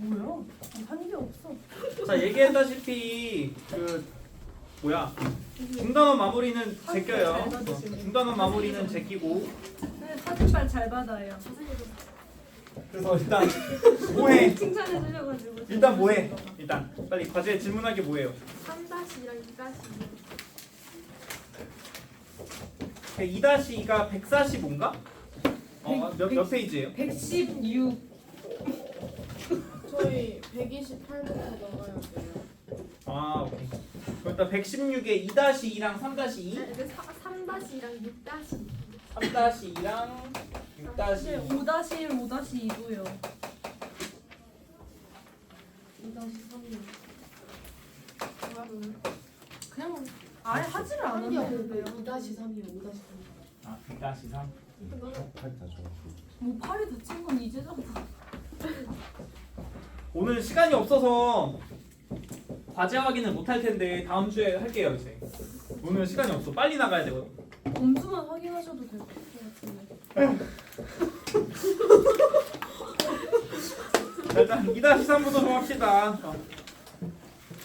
뭐야? 한 게 없어. 자 얘기했다시피 그 뭐야 중단원 마무리는 제껴요. 중단원 마무리는 제끼고. 네, 사진빨 잘 받아요. 그래서 일단 뭐해? 칭찬해 주셔가지고. 일단 뭐해? 일단 빨리 과제 질문하기 뭐예요? 3-2랑 2-2 2-2가 145인가? 몇 페이지예요? 116. 저희 128부터 나가야 돼요. 아 오케이. 그럼 일단 116에 2-2랑 3-2, 네, 3-2랑 6-2 3-2랑 6-2. 5-1, 5-2도요. 2-3이요. 그냥 아예 하지를 한게 않았는데. 없는데요. 2-3이요. 5-3. 아 2-3. 뭐 팔이 다친 건 이제잖아. 오늘 시간이 없어서 과제 확인을 못 할 텐데 다음 주에 할게요 이제. 오늘 시간이 없어. 빨리 나가야 되거든. 검수만 확인하셔도 될 것 같은데. 자, 일단 2-3부터 좀 합시다.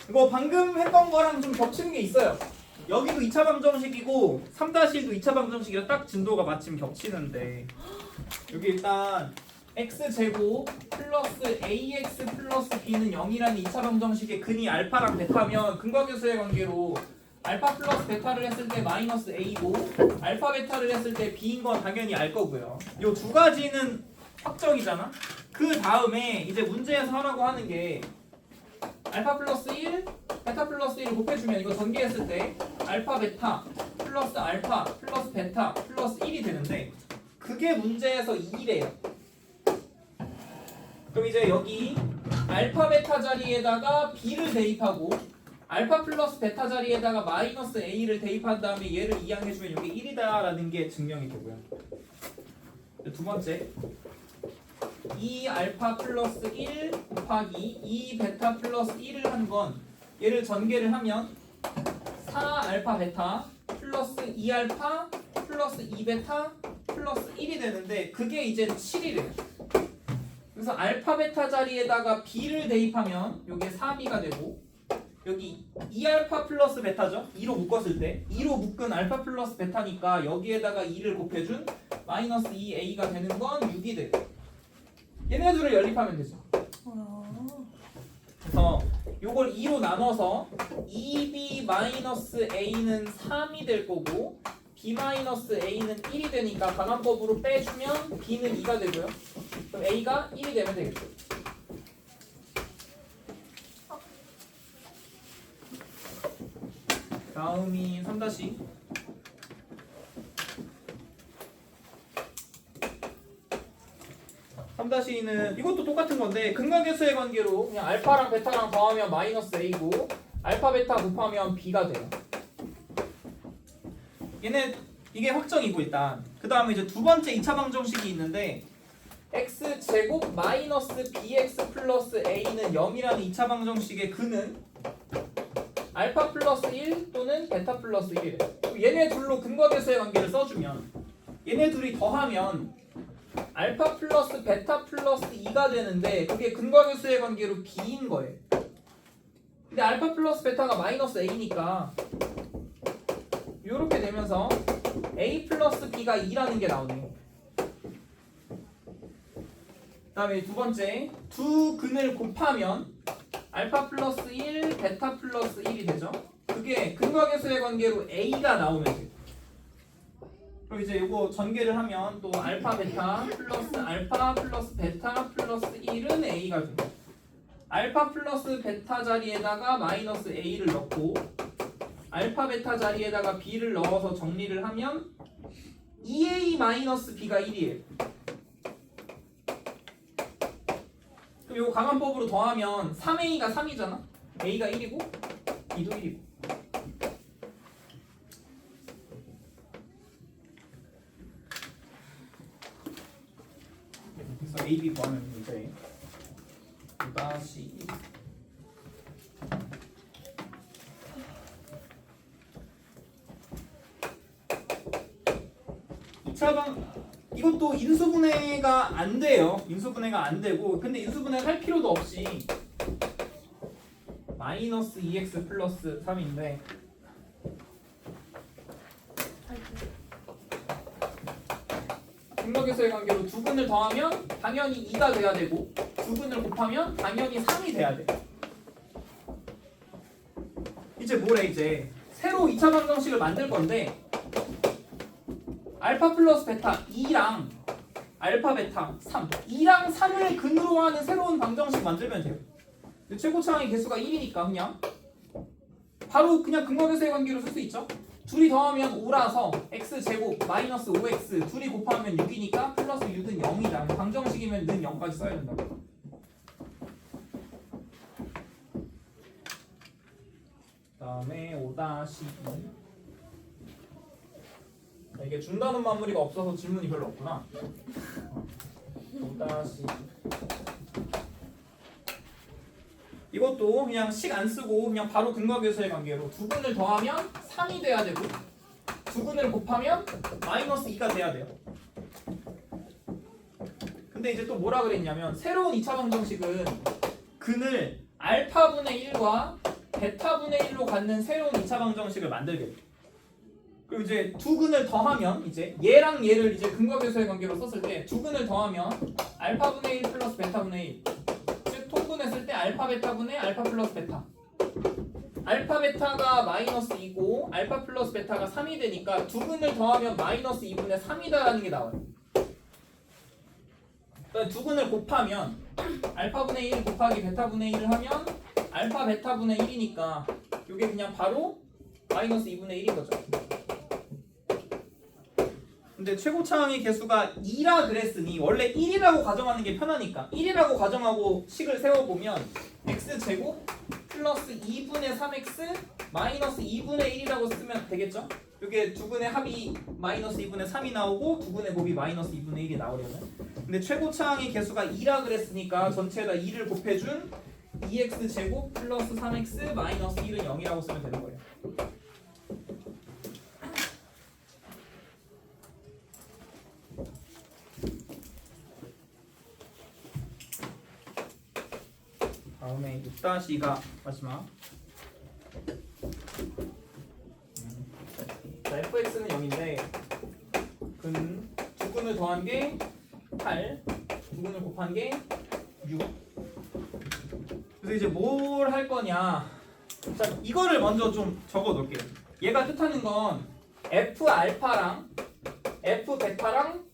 이거 방금 했던 거랑 좀 겹치는 게 있어요. 여기도 2차 방정식이고 3-1도 2차 방정식이라 딱 진도가 마침 겹치는데 여기 일단 x제곱 플러스 ax 플러스 b는 0이라는 2차 방정식의 근이 알파랑 베타면 근과계수의 관계로 알파 플러스 베타를 했을 때 마이너스 a고 알파 베타를 했을 때 b인 건 당연히 알 거고요. 이 두 가지는 확정이잖아. 그 다음에 이제 문제에서 하라고 하는 게 알파 플러스 1, 베타 플러스 1을 곱해주면 이거 전개했을 때 알파 베타 플러스 알파 플러스 베타 플러스 1이 되는데 그게 문제에서 2래요. 그럼 이제 여기 알파 베타 자리에다가 b를 대입하고 알파 플러스 베타 자리에다가 마이너스 a를 대입한 다음에 얘를 이항해주면 이게 1이다라는 게 증명이 되고요. 두 번째 2 알파 플러스 1 곱하기 2 베타 플러스 1을 한 건 얘를 전개를 하면 4 알파 베타 플러스 2 알파 플러스 2 베타 플러스 1이 되는데 그게 이제 7이래요. 그래서 알파 베타 자리에다가 b를 대입하면 이게 3이가 되고 여기 2 알파 플러스 베타죠. 2로 묶었을 때 2로 묶은 알파 플러스 베타니까 여기에다가 2를 곱해준 마이너스 2a가 되는 건 6이 돼요. 얘네 둘을 연립하면 되죠. 그래서 요걸 2로 나눠서 2b-a는 3이 될 거고 b-a는 1이 되니까 강함법으로 빼주면 b는 2가 되고요. 그럼 a가 1이 되면 되겠죠. 다음이 3-2. 3-2는 이것도 똑같은 건데 근과계수의 관계로 그냥 알파랑 베타랑 더하면 마이너스 a고 알파 베타 곱하면 b가 돼요. 얘네 이게 확정이고 일단 그 다음에 이제 두 번째 2차 방정식이 있는데 x제곱 마이너스 bx 플러스 a는 0이라는 2차 방정식의 근은 알파 플러스 1 또는 베타 플러스 1이래. 얘네 둘로 근과계수의 관계를 써주면 얘네 둘이 더하면 알파 플러스 베타 플러스 2가 되는데 그게 근과계수의 관계로 b인 거예요. 근데 알파 플러스 베타가 마이너스 a니까 이렇게 되면서 a 플러스 b가 2라는 게 나오네요. 그 다음에 두 번째 두 근을 곱하면 알파 플러스 1 베타 플러스 1이 되죠. 그게 근과계수의 관계로 a가 나오면 돼요. 그럼 이제 이거 전개를 하면 또 알파 베타 플러스 알파 플러스 베타 플러스 1은 a가 됩니다. 알파 플러스 베타 자리에다가 마이너스 a를 넣고 알파 베타 자리에다가 b를 넣어서 정리를 하면 2a 마이너스 b가 1이에요. 그럼 이거 강함법으로 더하면 3a가 3이잖아. a가 1이고 b도 1이고. 그래서 a, b 구하면 이제 다시 2차 방 이것도 요것도 인수분해가 안 돼요. 인수분해가 안 되고, 근데 인수분해 할 필요도 없이 마이너스 2x 플러스 3인데 근각에서의 관계로 두 근을 더하면 당연히 2가 돼야 되고 두 근을 곱하면 당연히 3이 돼야 돼. 이제 뭐래 이제 새로 2차 방정식을 만들 건데 알파 플러스 베타 2랑 알파 베타 3 2랑 3을 근으로 하는 새로운 방정식 만들면 돼요. 최고차항의 개수가 1이니까 그냥 바로 그냥 근각에서의 관계로 쓸 수 있죠. 둘이 더하면 5라서 x제곱 마이너스 5x 둘이 곱하면 6이니까 플러스 6은 0이다. 방정식이면 는 0까지 써야 된다. 다음에 5-2 이게 중단음 마무리가 없어서 질문이 별로 없구나. 5-2 이것도 그냥 식 안 쓰고 그냥 바로 근각에서의 관계로 두 근을 더하면 3이 돼야 되고 두 근을 곱하면 마이너스 2가 돼야 돼요. 근데 이제 또 뭐라 그랬냐면 새로운 2차 방정식은 근을 알파분의 1과 베타분의 1로 갖는 새로운 2차 방정식을 만들게 돼요. 그리고 이제 두 근을 더하면 이제 얘랑 얘를 이제 근각에서의 관계로 썼을 때 두 근을 더하면 알파분의 1 플러스 베타분의 1 통분했을 때 알파 베타분의 알파 플러스 베타 알파 베타가 마이너스 2고 알파 플러스 베타가 3이 되니까 두 근을 더하면 마이너스 2분의 3이다라는 게 나와요. 그러니까 두 근을 곱하면 알파분의 1 곱하기 베타분의 1을 하면 알파 베타분의 1이니까 이게 그냥 바로 마이너스 2분의 1인 거죠. 근데 최고차항의 개수가 2라 그랬으니 원래 1이라고 가정하는 게 편하니까 1이라고 가정하고 식을 세워보면 x제곱 플러스 2분의 3x 마이너스 2분의 1이라고 쓰면 되겠죠? 이게 두 근의 합이 마이너스 2분의 3이 나오고 두 근의 곱이 마이너스 2분의 1이 나오려면 근데 최고차항의 개수가 2라 그랬으니까 전체에다 2를 곱해준 2x제곱 플러스 3x 마이너스 1은 0이라고 쓰면 되는 거예요. 다음에 6-2가 마지막. 자, fx는 0인데 두 근을 더한 게 8, 두 근을 곱한 게 6. 그래서 이제 뭘 할 거냐? 자, 이거를 먼저 좀 적어 놓을게요. 얘가 뜻하는 건 f 알파랑 f 베타랑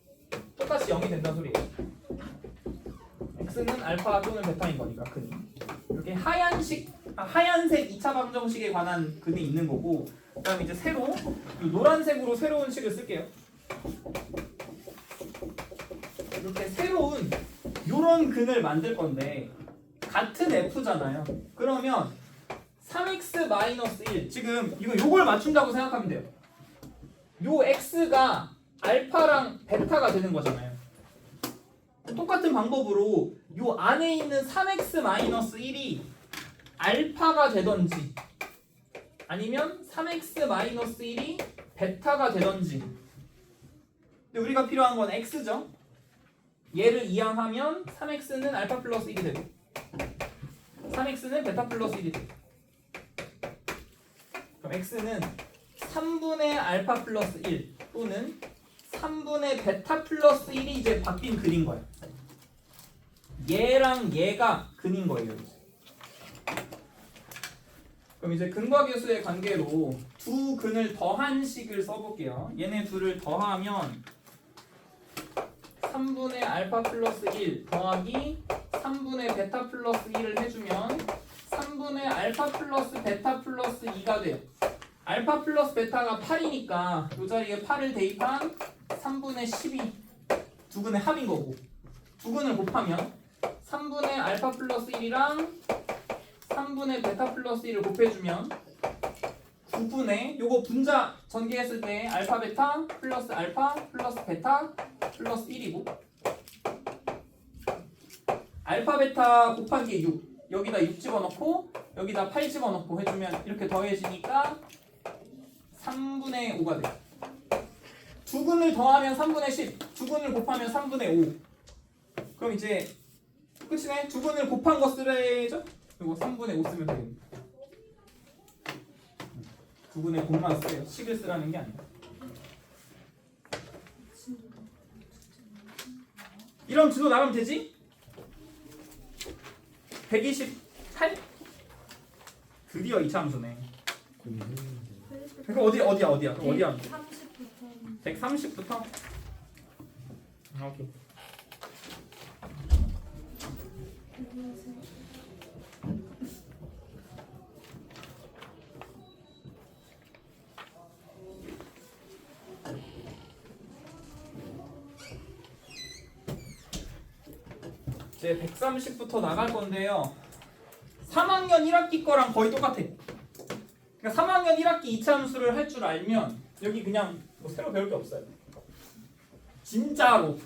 똑같이 0이 된다는 소리예요. x는 알파 또는 베타인 거니까 근이. 이렇게 하얀색 2차 방정식에 관한 근이 있는 거고 그다음에 이제 새로 노란색으로 새로운 식을 쓸게요. 이렇게 새로운 요런 근을 만들 건데 같은 f잖아요. 그러면 3x-1 지금 요걸 맞춘다고 생각하면 돼요. 요 x가 알파랑 베타가 되는 거잖아요. 똑같은 방법으로 요 안에 있는 3x-1이 알파가 되던지 아니면 3x-1이 베타가 되던지 근데 우리가 필요한 건 x죠. 얘를 이항하면 3x는 알파 플러스 1이 되고 3x는 베타 플러스 1이 되고 그럼 x는 3분의 알파 플러스 1 또는 3분의 베타 플러스 1이 이제 바뀐 근인 거예요. 얘랑 얘가 근인 거예요. 이제. 그럼 이제 근과 계수의 관계로 두 근을 더한 식을 써볼게요. 얘네 둘을 더하면 3분의 알파 플러스 1 더하기 3분의 베타 플러스 1을 해주면 3분의 알파 플러스 베타 플러스 2가 돼요. 알파 플러스 베타가 8이니까 이 자리에 8을 대입한 3분의 12 두 근의 합인 거고 두 근을 곱하면 3분의 알파 플러스 1이랑 3분의 베타 플러스 1을 곱해주면 9분의 요거 분자 전개했을 때 알파 베타 플러스 알파 플러스 베타 플러스 1이고 알파 베타 곱한 게 6 여기다 6 집어넣고 여기다 8 집어넣고 해주면 이렇게 더해지니까 3분의 5가 돼요. 두근을 더하면 3분의 10, 두근을 곱하면 3분의 5. 그럼 이제 끝이네. 두근을 곱한 거 쓰래죠? 이거 3분의 5 쓰면 되겠네. 두근의 곱만 쓰래요. 10을 쓰라는 게 아니야. 이런 지도 나가면 되지? 128? 드디어 이차함수네. 그럼 어디야? 그럼 어디야? 30부터 130부터? 오케이. 이제 130부터 나갈 건데요. 3학년 1학기 거랑 거의 똑같아. 그러니까 3학년 1학기 이차함수를 할 줄 알면 여기 그냥 뭐 새로 배울 게 없어요. 진짜로.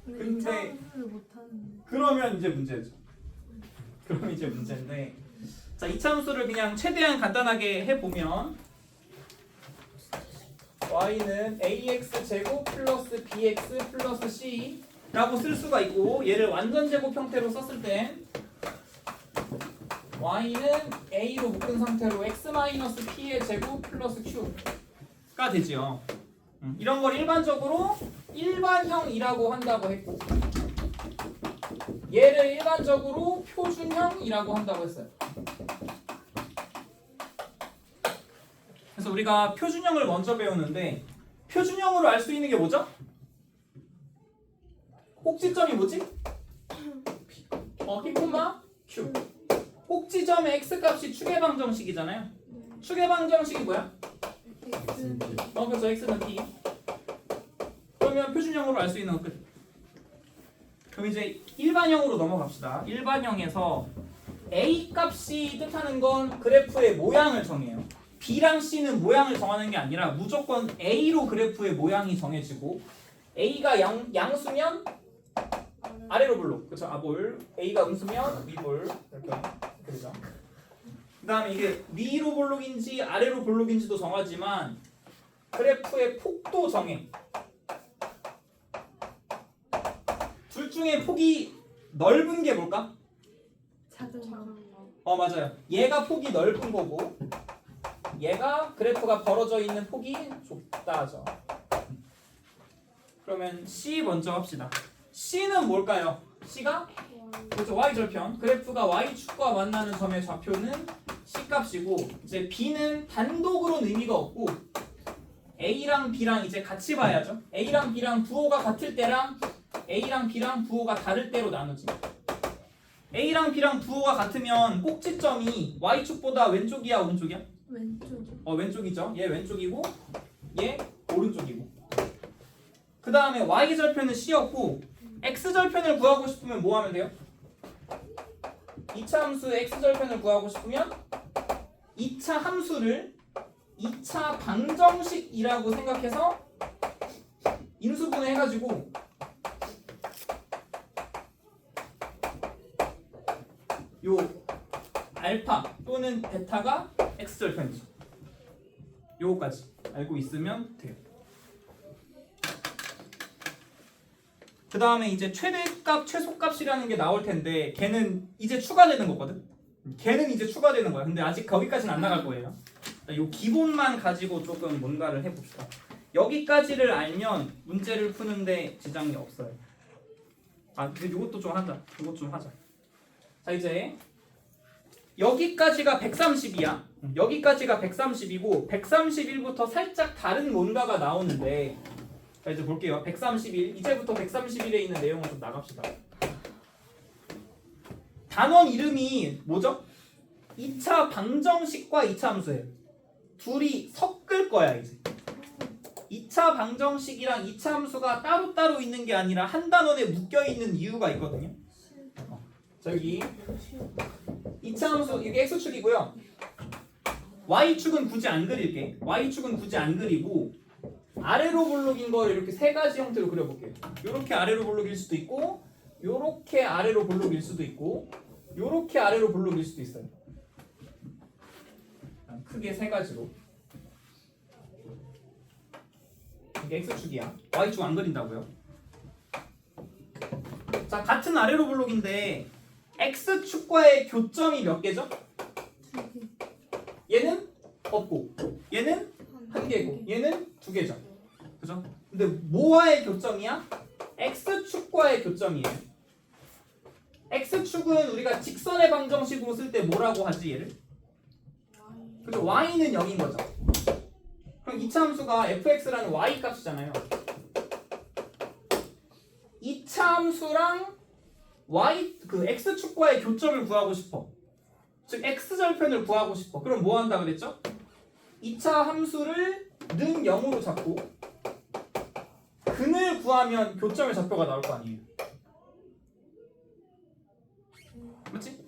근데 못하는 그러면 이제 문제죠. 그럼 이제 문제인데, 자 이차함수를 그냥 최대한 간단하게 해보면 y는 ax 제곱 플러스 bx 플러스 c 라고 쓸 수가 있고, 얘를 완전 제곱 형태로 썼을 땐 y는 a로 묶은 상태로 x-p의 제곱 플러스 q가 되지요. 이런 걸 일반적으로 일반형이라고 한다고 했고, 얘를 일반적으로 표준형이라고 한다고 했어요. 그래서 우리가 표준형을 먼저 배우는데, 표준형으로 알 수 있는 게 뭐죠? 꼭지점이 뭐지? P, Q. 꼭지점의 x값이 추계방정식이잖아요. 추계방정식이 뭐야? 그렇죠. x는 P. 그러면 표준형으로 알 수 있는 거 끝. 그럼 이제 일반형으로 넘어갑시다. 일반형에서 a 값이 뜻하는 건 그래프의 모양을 정해요. b랑 c는 모양을 정하는 게 아니라 무조건 a로 그래프의 모양이 정해지고, a가 양수면 아래로 볼록, 그렇죠? 아볼. a가 음수면 위볼. 이렇게 되죠. 그다음에 이게 위로 볼록인지 아래로 볼록인지도 정하지만 그래프의 폭도 정해. 둘 중에 폭이 넓은 게 뭘까? 작은 거. 맞아요. 얘가 폭이 넓은 거고, 얘가 그래프가 벌어져 있는 폭이 좁다죠. 그러면 C 먼저 합시다. C는 뭘까요? C가 그렇죠. y절편. 그래프가 y축과 만나는 점의 좌표는 C값이고, 이제 B는 단독으로는 의미가 없고 A랑 B랑 이제 같이 봐야죠. A랑 B랑 부호가 같을 때랑 A랑 B랑 부호가 다를 때로 나누지. A랑 B랑 부호가 같으면 꼭지점이 y축보다 왼쪽이야 오른쪽이야? 왼쪽. 왼쪽이죠. 얘 왼쪽이고 얘 오른쪽이고. 그 다음에 y절편은 C였고, x절편을 구하고 싶으면 뭐 하면 돼요? 2차 함수의 x절편을 구하고 싶으면 2차 함수를 2차 방정식이라고 생각해서 인수분해 해가지고 요 알파 또는 베타가 x절편이죠. 요거까지 알고 있으면 돼요. 그 다음에 이제 최대값, 최소값이라는 게 나올 텐데, 걔는 이제 추가되는 거거든. 걔는 이제 추가되는 거야. 근데 아직 거기까지는 안 나갈 거예요. 요 기본만 가지고 조금 뭔가를 해봅시다. 여기까지를 알면 문제를 푸는데 지장이 없어요. 근데 이것도 좀 하자. 이것 좀 하자. 자, 이제 여기까지가 130이야. 여기까지가 130이고 131부터 살짝 다른 뭔가가 나오는데, 자 이제 볼게요. 131. 이제부터 131에 있는 내용을 좀 나갑시다. 단원 이름이 뭐죠? 2차 방정식과 2차 함수예요. 둘이 섞을 거야 이제. 2차 방정식이랑 2차 함수가 따로따로 있는 게 아니라 한 단원에 묶여 있는 이유가 있거든요. 자 여기 2차 함수, 이게 x축이고요. y축은 굳이 안 그릴게. y축은 굳이 안 그리고 아래로 볼록인 걸 이렇게 세 가지 형태로 그려볼게요. 요렇게 아래로 볼록일 수도 있고, 요렇게 아래로 볼록일 수도 있고, 요렇게 아래로 볼록일 수도 있어요. 크게 세 가지로. 이게 x축이야. y축 안 그린다고요? 자, 같은 아래로 블록인데 x축과의 교점이 몇 개죠? 얘는 없고 얘는 한 개고 얘는 두 개죠. 그죠? 근데 뭐와의 교점이야? x축과의 교점이에요. x축은 우리가 직선의 방정식으로 쓸 때 뭐라고 하지 얘를? 그죠? y는 0인 거죠. 그럼 이차 함수가 fx라는 y 값이잖아요. 이차 함수랑 y 그 x축과의 교점을 구하고 싶어. 즉 x절편을 구하고 싶어. 그럼 뭐 한다 그랬죠? 이차 함수를 는 0으로 잡고 근을 구하면 교점의 좌표가 나올 거 아니에요. 맞지?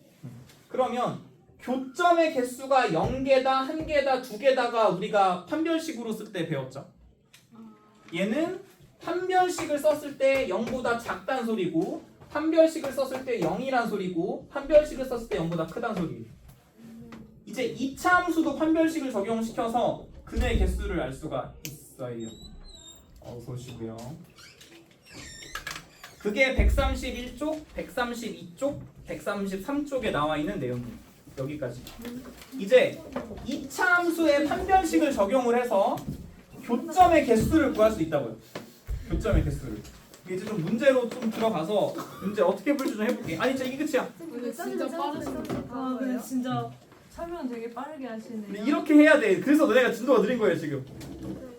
그러면 교점의 개수가 0개다, 1개다, 2개다가 우리가 판별식으로 쓸 때 배웠죠. 얘는 판별식을 썼을 때 0보다 작단 소리고 판별식을 썼을 때 0이란 소리고 판별식을 썼을 때 0보다 크단 소리예요. 이제 2차 함수도 판별식을 적용시켜서 근의 개수를 알 수가 있어요. 어서 오시고요. 그게 131쪽, 132쪽, 133쪽에 나와 있는 내용이에요. 여기까지. 이제 2차 함수의 판별식을 적용을 해서 교점의 개수를 구할 수 있다고요. 교점의 개수를. 이제 좀 문제로 좀 들어가서 문제 어떻게 풀지 좀 해볼게. 아니 진짜 이게 끝이야. 근데 진짜 빠르신데. 아 근데 진짜 설명 되게 빠르게 하시네요. 근데 이렇게 해야 돼. 그래서 너네가 진도가 느린 거예요 지금.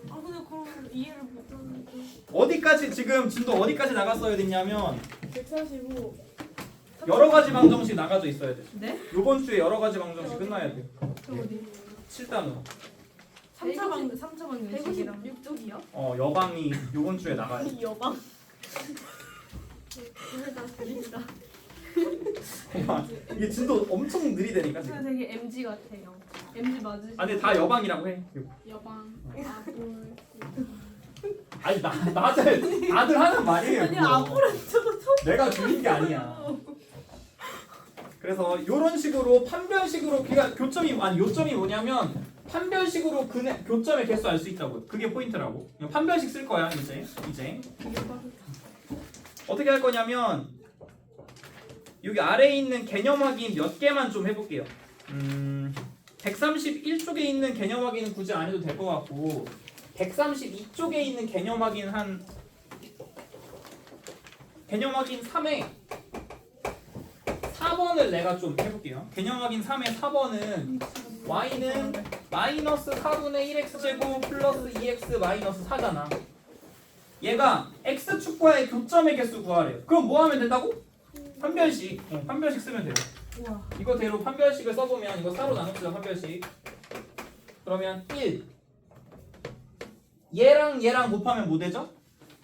아 근데 그럼 이해를 못하는데. 어디까지 지금 진도 어디까지 나갔어야 됐냐면 145. 여러 가지 방정식 나가져 있어야 돼. 네? 이번 주에 여러 가지 방정식 끝나야 돼. 저 어디? 7단으로. 3차 방정식이랑 156쪽이요? 여방이 이번 주에 나가요. 여방. 오늘 다 드립니다. 이게 진도 엄청 느리다니까 저 지금. 되게 MG 같아요. MG 맞으시죠? 아 근데 다 여방이라고 해. 여방. 아볼. 아니 다들 하는 말이에요. 아니 그거. 아무런 저거 처음 내가 줄인 게 아니야. 그래서 이런 식으로 판별식으로 그러니까 요점이 뭐냐면 판별식으로 교점의 개수 알 수 있다고. 그게 포인트라고. 판별식 쓸 거야 이제. 어떻게 할 거냐면 여기 아래에 있는 개념 확인 몇 개만 좀 해볼게요. 131쪽에 있는 개념 확인은 굳이 안 해도 될 것 같고 132쪽에 있는 개념 확인 개념 확인 3에 4번을 내가 좀 해볼게요. 개념 확인 3의 4번은 y는 마이너스 4분의 1x제곱 플러스 2x 마이너스 4잖아. 얘가 x축과의 교점의 개수 구하래요. 그럼 뭐 하면 된다고? 판별식. 판별식 쓰면 돼요. 우와. 이거대로 판별식을 써보면 이거 따로 나눕시다. 판별식. 그러면 1 얘랑 곱하면 뭐 되죠?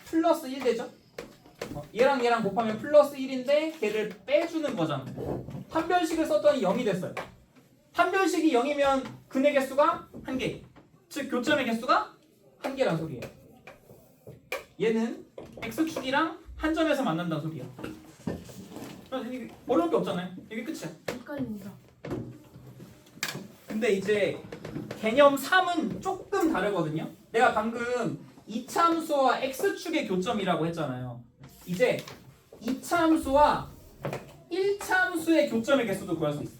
플러스 1 되죠? 얘랑 곱하면 플러스 1인데 걔를 빼주는 거잖아. 판별식을 썼더니 0이 됐어요. 판별식이 0이면 근의 개수가 1개. 즉 교점의 개수가 1개란 소리예요. 얘는 x축이랑 한 점에서 만난다는 소리야. 이게 어려울 게 없잖아요. 이게 끝이야. 헷갈립니다. 근데 이제 개념 3은 조금 다르거든요. 내가 방금 2차 함수와 x축의 교점이라고 했잖아요. 이제 2차 함수와 1차 함수의 교점의 개수도 구할 수 있어.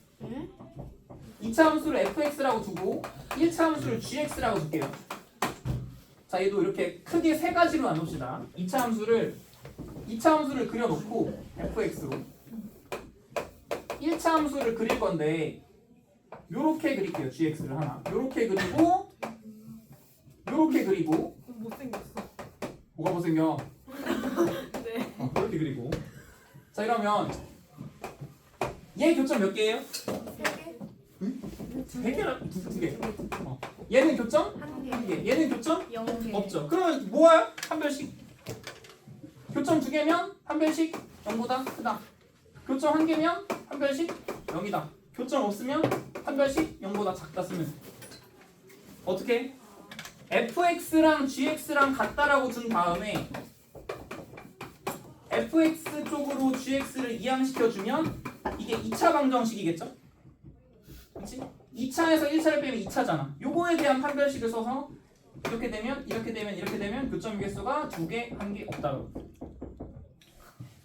2차 함수를 fx라고 두고 1차 함수를 gx라고 둘게요. 자, 얘도 이렇게 크게 세 가지로 나눕시다. 2차 함수를 그려놓고 fx로 1차 함수를 그릴 건데 요렇게 그릴게요. gx를 하나. 요렇게 그리고 요렇게 그리고 못생겼어. 뭐가 못생겨? 네. 이렇게 그리고 자 이러면 얘 교점 몇 개예요? 3개? 100개라? 두 개. 얘는 교점? 1개. 1개. 얘는 교점? 0개. 없죠. 그러면 뭐야? 판별식. 교점 2개면 판별식 0보다 크다. 교점 1개면 판별식 0이다. 교점 없으면 판별식 0보다 작다 쓰면 돼. 어떻게? fx랑 gx랑 같다라고 준 다음에 fx 쪽으로 gx를 이항시켜주면 이게 2차 방정식이겠죠? 그렇지? 2차에서 1차를 빼면 2차잖아. 요거에 대한 판별식을 써서 이렇게 되면 교점 개수가 2개, 1개 없다고.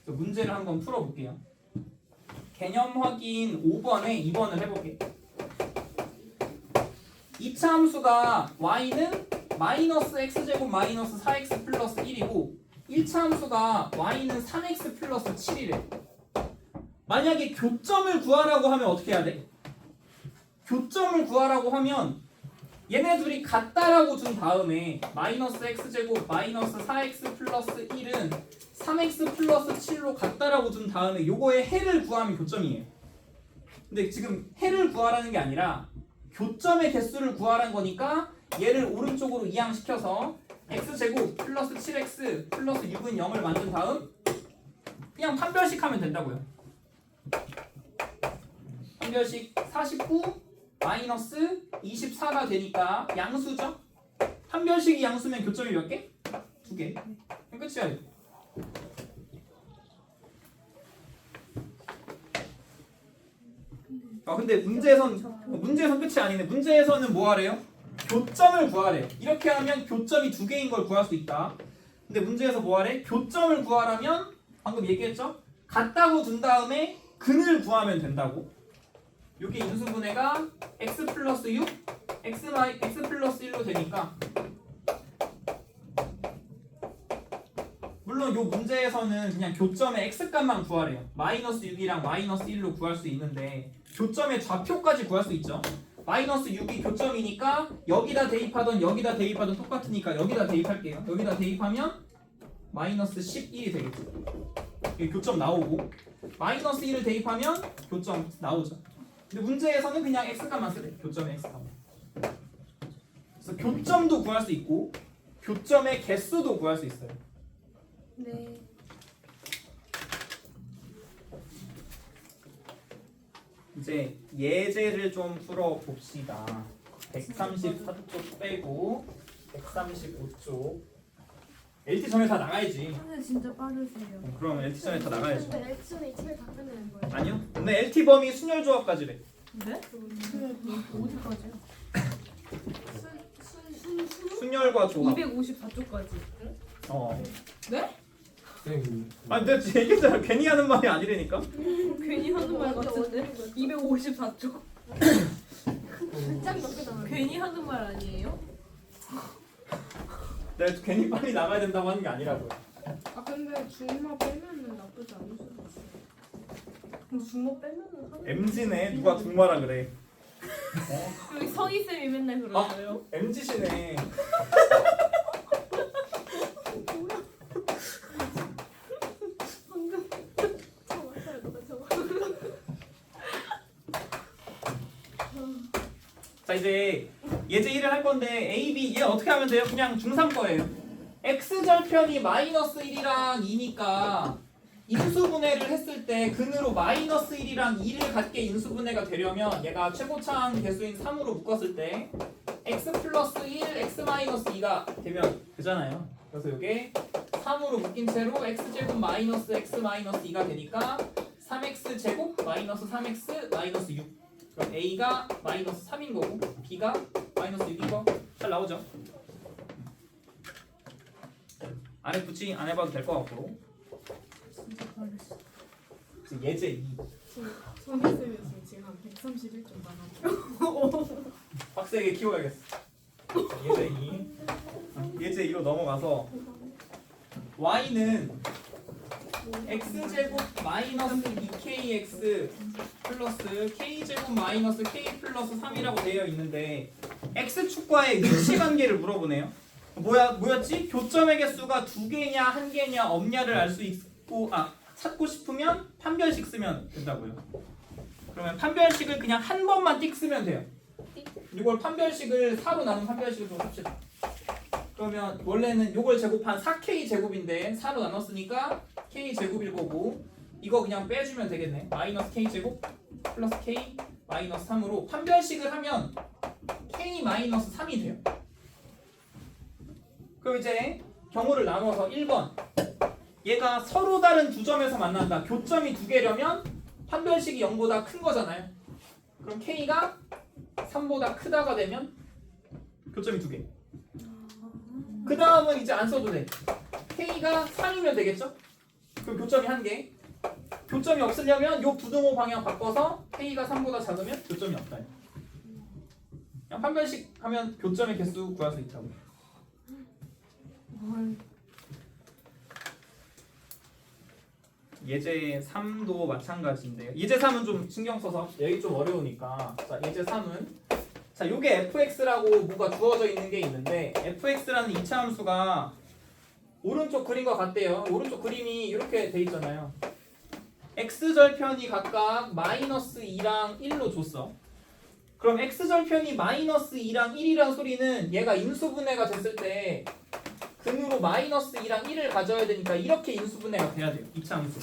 그래서 문제를 한번 풀어볼게요. 개념 확인 5번에 2번을 해볼게요. 2차 함수가 y는 마이너스 x제곱 마이너스 4x 플러스 1이고 1차 함수가 y는 3x 플러스 7이래. 만약에 교점을 구하라고 하면 어떻게 해야 돼? 교점을 구하라고 하면 얘네 둘이 같다라고 준 다음에 마이너스 x제곱 마이너스 4x 플러스 1은 3x 플러스 7로 같다라고 준 다음에 요거의 해를 구하면 교점이에요. 근데 지금 해를 구하라는 게 아니라 교점의 개수를 구하라는 거니까 얘를 오른쪽으로 이항시켜서 x제곱 플러스 7x 플러스 6은 0을 만든 다음 그냥 판별식 하면 된다고요. 판별식 49 마이너스 24가 되니까 양수죠? 판별식이 양수면 교점이 몇 개? 2개. 그럼 끝이야. 근데 문제에선 끝이 아니네. 문제에서는 뭐 하래요? 교점을 구하래요. 이렇게 하면 교점이 2개인 걸 구할 수 있다. 근데 문제에서 뭐 하래? 교점을 구하라면 방금 얘기했죠? 같다고 둔 다음에 근을 구하면 된다고. 여기 인수분해가 x 플러스 6, x 플러스 1로 되니까 물론 요 문제에서는 그냥 교점의 x값만 구하래요. 마이너스 6이랑 마이너스 1로 구할 수 있는데 교점의 좌표까지 구할 수 있죠. 마이너스 6이 교점이니까 여기다 대입하던 똑같으니까 여기다 대입할게요. 여기다 대입하면 마이너스 11이 되겠죠. 여기 교점 나오고 마이너스 1을 대입하면 교점 나오죠. 근데 문제에서는 그냥 x값만 쓰래. 교점의 x값만. 그래서 교점도 구할 수 있고 교점의 개수도 구할 수 있어요. 네. 이제 예제를 좀 풀어봅시다. 134쪽 빼고 135쪽. LT 전에 다 나가야지. 근데 진짜 빠르세요. 그럼 LT 전에 다 나가야죠. 근데 X는 이 책을 다 끝내는 거예요. 아니요. 근데 LT 범위 순열 조합까지래. 네? 어디까지요? 순열과 조합. 254쪽까지. 어. 네? 아, 내가 얘기했잖아. 괜히 하는 말이 아니라니까. 괜히 하는 말 같은데? 254쪽. 한장 넘게 나와요. 괜히 하는 말 아니에요? 내가 괜히 빨리 나가야 된다고 하는 게 아니라고요. 아 근데 중마 빼면은 나쁘지 않을 수도 있어. 근데 중모 빼면은 하는 MZ네. 누가 중마라 그래. 여기 서희쌤이 맨날 그러어요. MZ시네. 자, 이제 예제 1을 할 건데 A, B 얘 어떻게 하면 돼요? 그냥 중3 거예요. x절편이 마이너스 1이랑 2니까 인수분해를 했을 때 근으로 마이너스 1이랑 2를 갖게 인수분해가 되려면 얘가 최고차항 개수인 3으로 묶었을 때 x 플러스 1, x 마이너스 2가 되면 되잖아요. 그래서 이게 3으로 묶인 채로 x제곱 마이너스 x 마이너스 2가 되니까 3x 제곱 마이너스 3x 마이너스 6. 그럼 a가 마이너스 3인 거고 b가 마이너스 6인 거 잘 나오죠? 안 해붙이 안 해봐도 될 것 같고. 진짜 빠르시. 예제 2 선생님이었으면 지금 한 131점 나가고. 빡세게 키워야겠어. 예제 2 예제 2로 넘어가서 y는 x제곱 마이너스 2kx 플러스 k제곱 마이너스 k 플러스 3이라고 되어 있는데 x축과의 위치 관계를 물어보네요. 뭐였지? 교점의 개수가 2개냐 1개냐 없냐를 알 수 있고 찾고 싶으면 판별식 쓰면 된다고요. 그러면 판별식을 그냥 한 번만 띡 쓰면 돼요. 이걸 판별식을 4로 나눈 판별식을 좀 씁시다. 그러면 원래는 요걸 제곱한 4k 제곱인데 4로 나눴으니까 k 제곱일 거고 이거 그냥 빼주면 되겠네. 마이너스 k 제곱 플러스 k 마이너스 3으로 판별식을 하면 k 마이너스 3이 돼요. 그럼 이제 경우를 나눠서 1번 얘가 서로 다른 두 점에서 만난다. 교점이 2개려면 판별식이 0보다 큰 거잖아요. 그럼 k가 3보다 크다가 되면 교점이 2개. 그 다음은 이제 안 써도 돼. K가 3이면 되겠죠? 그럼 교점이 1개. 교점이 없으려면 요 부등호 방향 바꿔서 K가 3보다 작으면 교점이 없다. 그냥 판별식 하면 교점의 개수 구할 수 있다고. 헐. 예제 3도 마찬가지인데요. 예제 3은 좀 신경 써서 여기 좀 어려우니까. 자, 예제 3은 자, 요게 fx라고 뭐가 주어져 있는 게 있는데 fx라는 이차 함수가 오른쪽 그림과 같대요. 오른쪽 그림이 이렇게 돼 있잖아요. x절편이 각각 마이너스 2랑 1로 줬어. 그럼 x절편이 마이너스 2랑 1이란 소리는 얘가 인수분해가 됐을 때 근으로 마이너스 2랑 1을 가져야 되니까 이렇게 인수분해가 돼야 돼요. 이차 함수.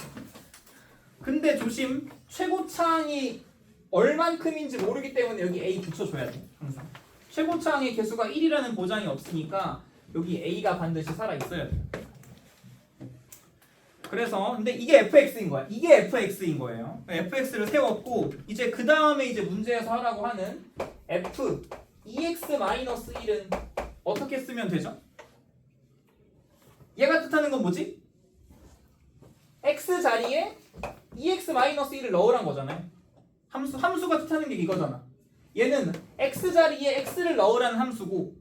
근데 조심, 최고차항이 얼만큼인지 모르기 때문에 여기 a 붙여줘야 돼. 항상. 최고차항의 개수가 1이라는 보장이 없으니까 여기 a가 반드시 살아있어야 돼. 그래서 근데 이게 fx인 거야. 이게 fx인 거예요. fx를 세웠고 이제 그 다음에 이제 문제에서 하라고 하는 f 2x-1은 어떻게 쓰면 되죠? 얘가 뜻하는 건 뭐지? x 자리에 2x-1을 넣으란 거잖아요. 함수가 뜻하는 게 이거잖아. 얘는 x 자리에 x를 넣으라는 함수고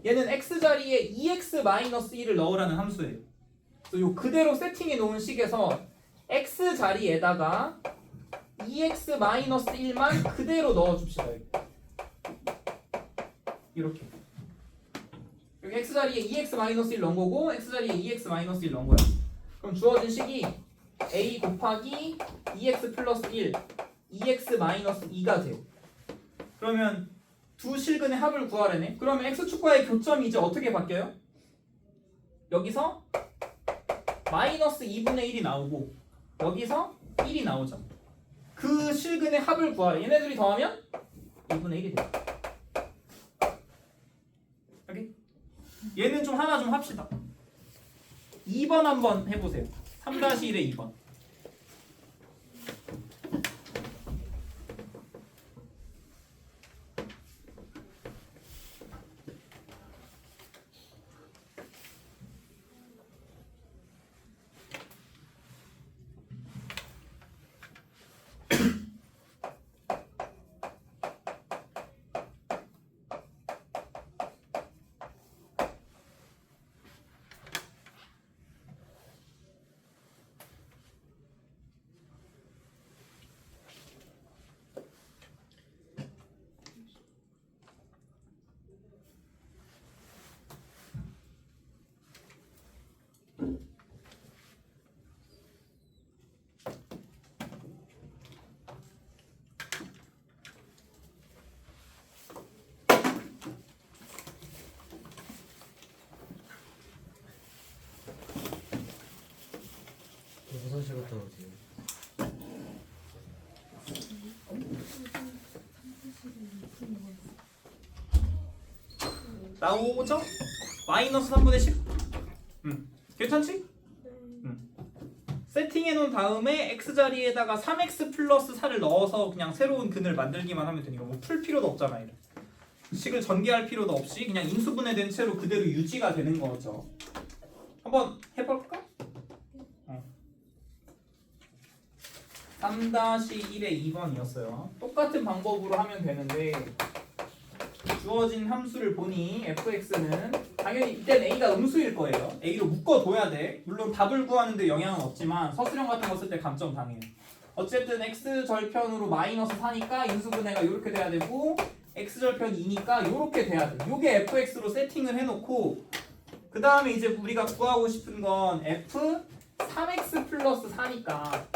얘는 x 자리에 2x-1을 넣으라는 함수예요. 그래서 요 그대로 세팅해 놓은 식에서 x 자리에다가 2x-1만 그대로 넣어 줍시다. 이렇게. 여기 x 자리에 2x-1 넣은 거고 x 자리에 2x-1 넣은 거야. 그럼 주어진 식이 a 곱하기 2x 플러스 1 2x-2가 돼. 그러면 두 실근의 합을 구하라네. 그러면 x축과의 교점이 이제 어떻게 바뀌어요? 여기서 마이너스 2분의 1이 나오고 여기서 1이 나오죠. 그 실근의 합을 구하래. 얘네들이 더하면 2분의 1이 돼. 여기 얘는 좀 하나 좀 합시다. 2번 한번 해보세요. 3-1의 2번. 화장실 갔다 오세요. 나오죠? 마이너스 3분의 10. 괜찮지? 세팅해 놓은 다음에 x자리에다가 3x 플러스 4를 넣어서 그냥 새로운 근을 만들기만 하면 되니까 뭐 풀 필요도 없잖아. 이래. 식을 전개할 필요도 없이 그냥 인수분해된 채로 그대로 유지가 되는 거죠. 한번 해볼까? 3-1의 2번이었어요. 똑같은 방법으로 하면 되는데 주어진 함수를 보니 fx는 당연히 이때는 a가 음수일 거예요. a로 묶어둬야 돼. 물론 답을 구하는데 영향은 없지만 서술형 같은 거 쓸 때 감점 당해요. 어쨌든 x절편으로 마이너스 4니까 인수분해가 이렇게 돼야 되고 x절편 2니까 이렇게 돼야 돼. 이게 fx로 세팅을 해놓고 그 다음에 이제 우리가 구하고 싶은 건 f 3x 플러스 4니까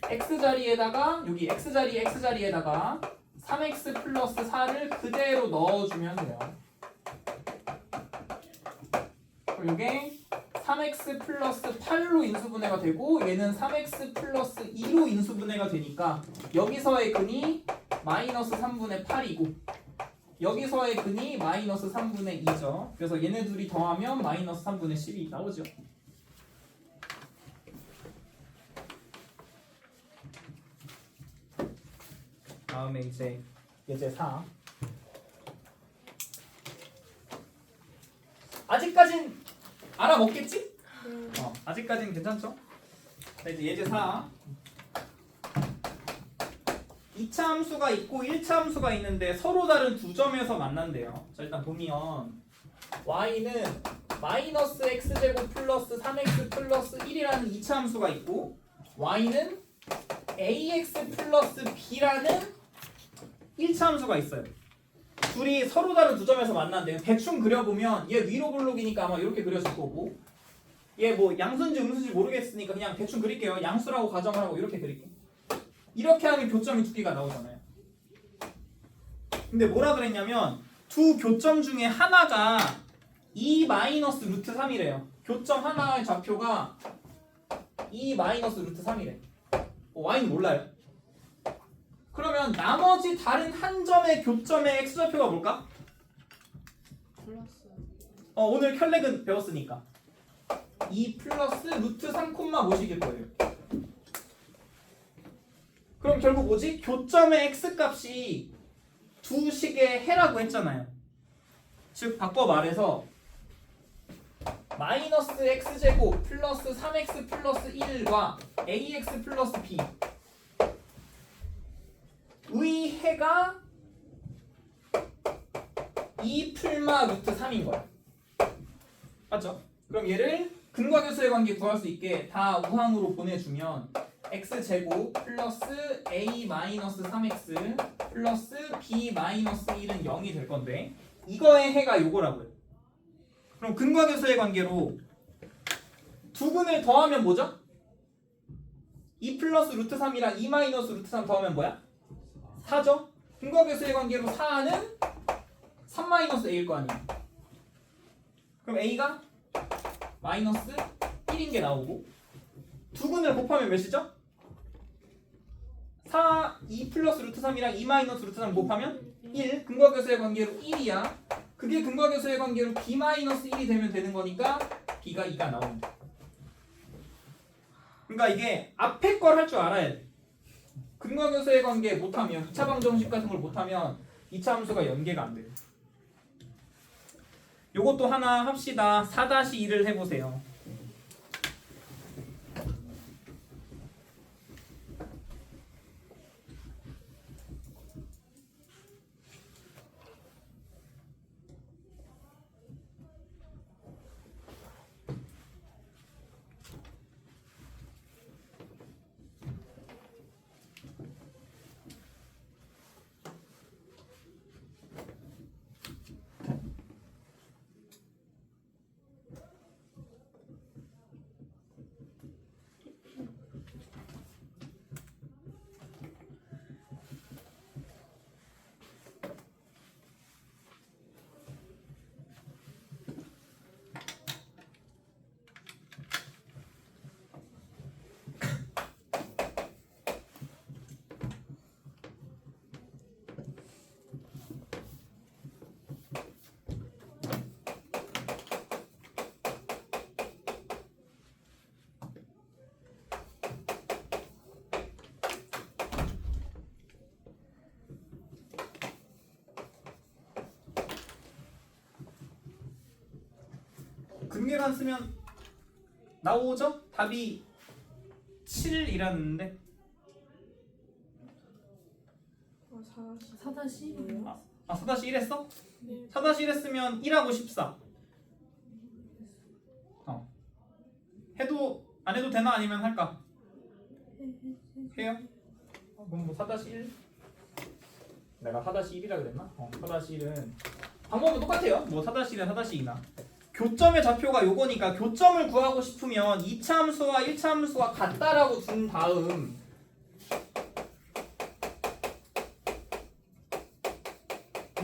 x자리에다가 여기 x자리에다가 3x 플러스 4를 그대로 넣어주면 돼요. 그리고 이게 3x 플러스 8로 인수분해가 되고 얘는 3x 플러스 2로 인수분해가 되니까 여기서의 근이 마이너스 3분의 8이고 여기서의 근이 마이너스 3분의 2죠. 그래서 얘네 둘이 더하면 마이너스 3분의 10이 나오죠. 다음에 이제 예제 4. 아직까진 알아먹겠지? 네. 아직까진 괜찮죠? 자, 이제 예제 4. 2차 함수가 있고 1차 함수가 있는데 서로 다른 두 점에서 만난대요. 자, 일단 보면 y는 마이너스 x제곱 플러스 3x 플러스 1이라는 2차 함수가 있고 y는 ax 플러스 b라는 1차 함수가 있어요. 둘이 서로 다른 두 점에서 만난대요. 대충 그려보면 얘 위로 블록이니까 아마 이렇게 그려질 거고 얘 뭐 양수인지 음수인지 모르겠으니까 그냥 대충 그릴게요. 양수라고 가정을 하고 이렇게 그릴게요. 이렇게 하면 교점이 두 개가 나오잖아요. 근데 뭐라 그랬냐면 두 교점 중에 하나가 2 마이너스 루트 3이래요. 교점 하나의 좌표가 2 마이너스 루트 3이래. y는 몰라요. 그러면 나머지 다른 한 점의 교점의 x좌표가 뭘까? 플러스. 오늘 켤레근 배웠으니까 2 플러스 루트 3 콤마 뭐식일 거예요. 그럼 결국 뭐지? 교점의 x값이 두 식의 해라고 했잖아요. 즉 바꿔 말해서 마이너스 x제곱 플러스 3x 플러스 1과 ax 플러스 b 의 해가 2 풀마 루트 3인 거야. 맞죠? 그럼 얘를 근과 교수의 관계 구할 수 있게 다 우항으로 보내주면 x제곱 플러스 a 마이너스 3x 플러스 b 마이너스 1은 0이 될 건데 이거의 해가 요거라고요. 그럼 근과 교수의 관계로 두 근을 더하면 뭐죠? 2 플러스 루트 3이랑 2 마이너스 루트 3 더하면 뭐야? 4죠? 근과 교수의 관계로 4는 3 마이너스 a일 거 아니에요. 그럼 a가 마이너스 1인 게 나오고 두 근을 곱하면 몇이죠? 2 플러스 루트 3이랑 2 마이너스 루트 3 곱하면 1. 근과 교수의 관계로 1이야. 그게 근과 교수의 관계로 b 마이너스 1이 되면 되는 거니까 b가 2가 나옵니다. 그러니까 이게 앞에 걸 할 줄 알아야 돼. 근과 교수의 관계 못하면 2차 방정식 같은 걸 못하면 2차 함수가 연계가 안 돼요. 요것도 하나 합시다. 4-2를 해보세요. 근계관 쓰면 나오죠? 답이 7이라는데 4-1이요? 4-1 했어? 네. 4-1 했으면 1하고 14 해도 안 해도 되나 아니면 할까? 해요? 그럼 뭐 4-1 내가 4-1이라 그랬나? 4-1은 방법은 똑같아요. 뭐 4-1이나 4-2나 교점의 좌표가 요거니까 교점을 구하고 싶으면 2차 함수와 1차 함수가 같다라고 둔 다음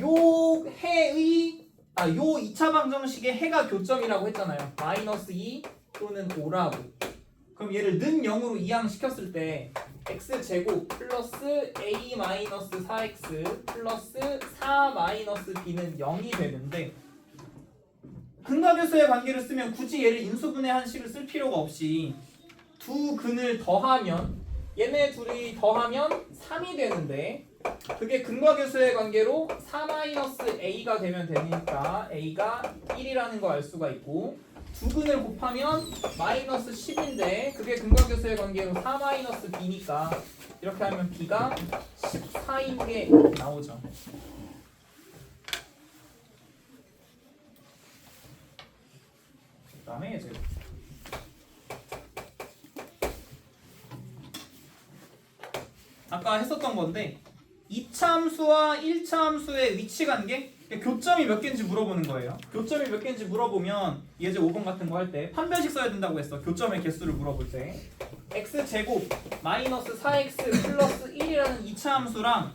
요 해의 요 2차 방정식의 해가 교점이라고 했잖아요. 마이너스 2 또는 5라고. 그럼 얘를 는 0으로 이항시켰을 때 x제곱 플러스 a 마이너스 4x 플러스 4 마이너스 b는 0이 되는데 근과 교수의 관계를 쓰면 굳이 얘를 인수분해 한 식을 쓸 필요가 없이 두 근을 더하면 얘네 둘이 더하면 3이 되는데 그게 근과계수의 관계로 4-a가 되면 되니까 a가 1이라는 거 알 수가 있고 두 근을 곱하면 마이너스 10인데 그게 근과계수의 관계로 4-b니까 이렇게 하면 b가 14인 게 나오죠. 그 다음에 이제 아까 했었던 건데 2차 함수와 1차 함수의 위치 관계 교점이 몇 개인지 물어보는 거예요. 교점이 몇 개인지 물어보면 예제 5번 같은 거 할 때 판별식 써야 된다고 했어. 교점의 개수를 물어볼 때 x제곱 마이너스 4x 플러스 1이라는 2차 함수랑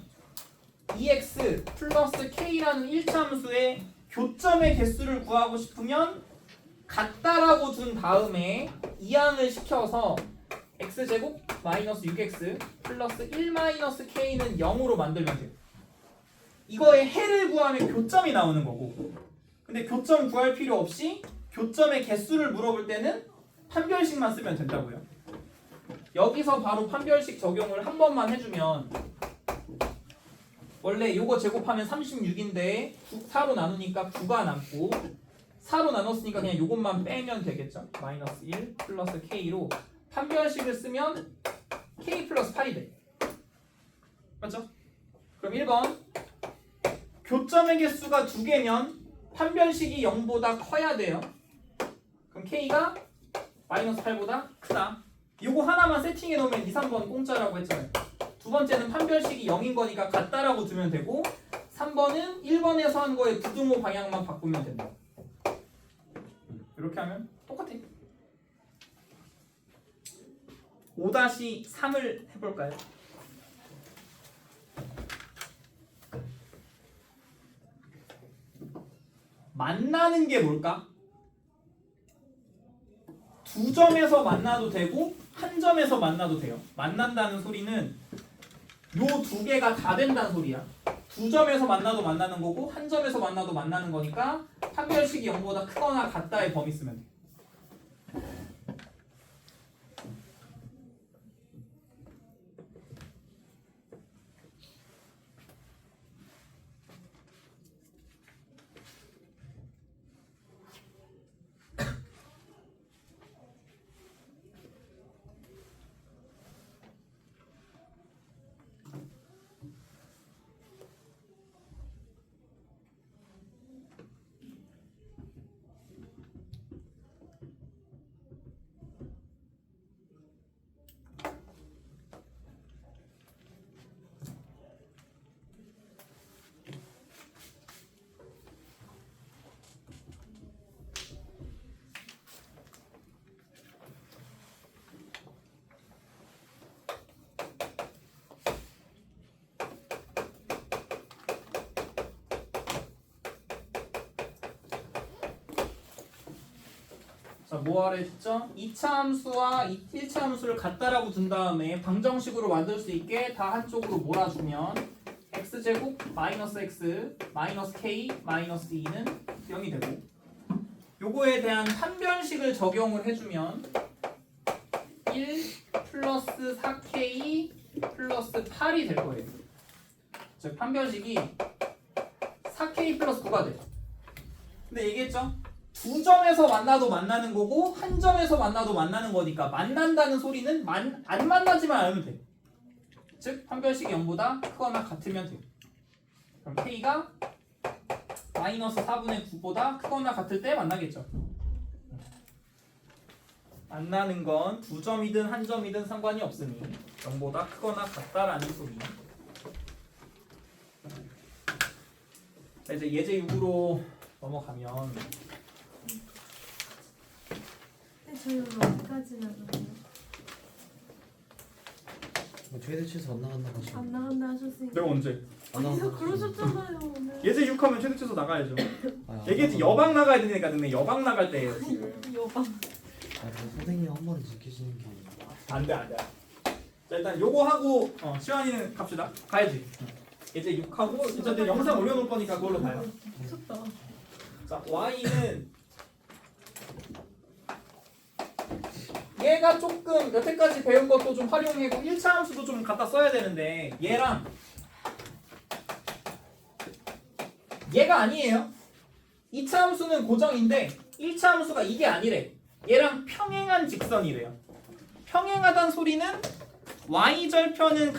2x 플러스 k라는 1차 함수의 교점의 개수를 구하고 싶으면 같다라고 둔 다음에 이항을 시켜서 x제곱 마이너스 6x 플러스 1 마이너스 k는 0으로 만들면 돼요. 이거의 해를 구하면 교점이 나오는 거고 근데 교점 구할 필요 없이 교점의 개수를 물어볼 때는 판별식만 쓰면 된다고요. 여기서 바로 판별식 적용을 한 번만 해주면 원래 요거 제곱하면 36인데 4로 나누니까 9가 남고 4로 나눴으니까 그냥 요것만 빼면 되겠죠. 마이너스 1 플러스 k로 판별식을 쓰면 k 플러스 8이 돼. 맞죠? 그럼 1번 교점의 개수가 2개면 판별식이 0보다 커야 돼요. 그럼 k가 마이너스 8보다 크다. 요거 하나만 세팅해 놓으면 2, 3번 공짜라고 했잖아요. 두 번째는 판별식이 0인 거니까 같다라고 두면 되고 3번은 1번에서 한 거에 부등호 방향만 바꾸면 된다. 이렇게 하면 똑같아. 5-3을 해볼까요? 만나는 게 뭘까? 두 점에서 만나도 되고 한 점에서 만나도 돼요. 만난다는 소리는 요 두 개가 다 된다는 소리야. 두 점에서 만나도 만나는 거고 한 점에서 만나도 만나는 거니까 판별식이 0보다 크거나 같다의 범위 쓰면 돼. 자, 뭐 하라 했죠? 2차 함수와 1차 함수를 같다라고 둔 다음에 방정식으로 만들 수 있게 다 한쪽으로 몰아주면 x제곱 마이너스 x 마이너스 k 마이너스 2는 0이 되고 요거에 대한 판별식을 적용을 해주면 1 플러스 4k 플러스 8이 될 거예요. 즉 판별식이 4k 플러스 9가 돼. 근데 얘기했죠? 두 점에서 만나도 만나는 거고 한 점에서 만나도 만나는 거니까 만난다는 소리는 안 만나지만 않으면 돼. 즉 판별식이 0보다 크거나 같으면 돼. 그럼 k가 마이너스 4분의 9보다 크거나 같을 때 만나겠죠. 만나는 건 두 점이든 한 점이든 상관이 없으니 0보다 크거나 같다라는 소리. 자, 이제 예제 6으로 넘어가면 저희 오늘 어디까지 나가요? 최대치에서 안 나간다고 하시고. 안 나간다 하셨으니까. 내가 언제? 안 어디서 나간다고 그러셨잖아요 오늘. 예제 6하면 최대 최소 나가야죠. 안 얘기했지 나간다고. 여방 나가야 되니까 근데 여방 나갈 때예요 지금. 여방. 선생님 한 번 지키시는 게. 안돼. 자 일단 요거 하고 시환이는 갑시다. 가야지. 예제 6하고 진짜 내 영상 올려놓을 거니까 그걸로 가요. 미쳤다. 자 y는 얘가 조금 여태까지 배운 것도 좀 활용하고 1차 함수도 좀 갖다 써야 되는데 얘랑 얘가 아니에요. 2차 함수는 고정인데 1차 함수가 이게 아니래. 얘랑 평행한 직선이래요. 평행하단 소리는 y절편은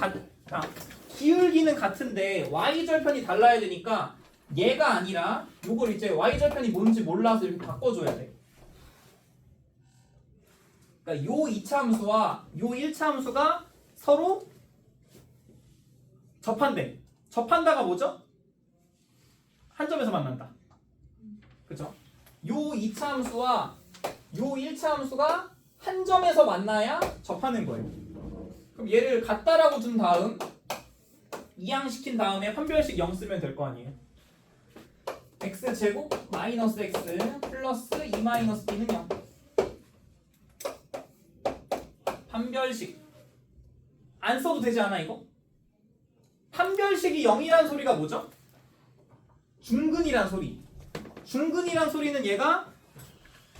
기울기는 같은데 y절편이 달라야 되니까 얘가 아니라 요걸 이제 y절편이 뭔지 몰라서 이렇게 바꿔줘야 돼. 그러니까 요 2차 함수와 요 1차 함수가 서로 접한대. 접한다가 뭐죠? 한 점에서 만난다. 그죠? 요 2차 함수와 요 1차 함수가 한 점에서 만나야 접하는 거예요. 그럼 얘를 같다라고 둔 다음 이항시킨 다음에 판별식 0 쓰면 될 거 아니에요. x제곱 마이너스 x 플러스 2 마이너스 b는 0. 판별식 안 써도 되지 않아 이거? 판별식이 0이란 소리가 뭐죠? 중근이란 소리. 중근이란 소리는 얘가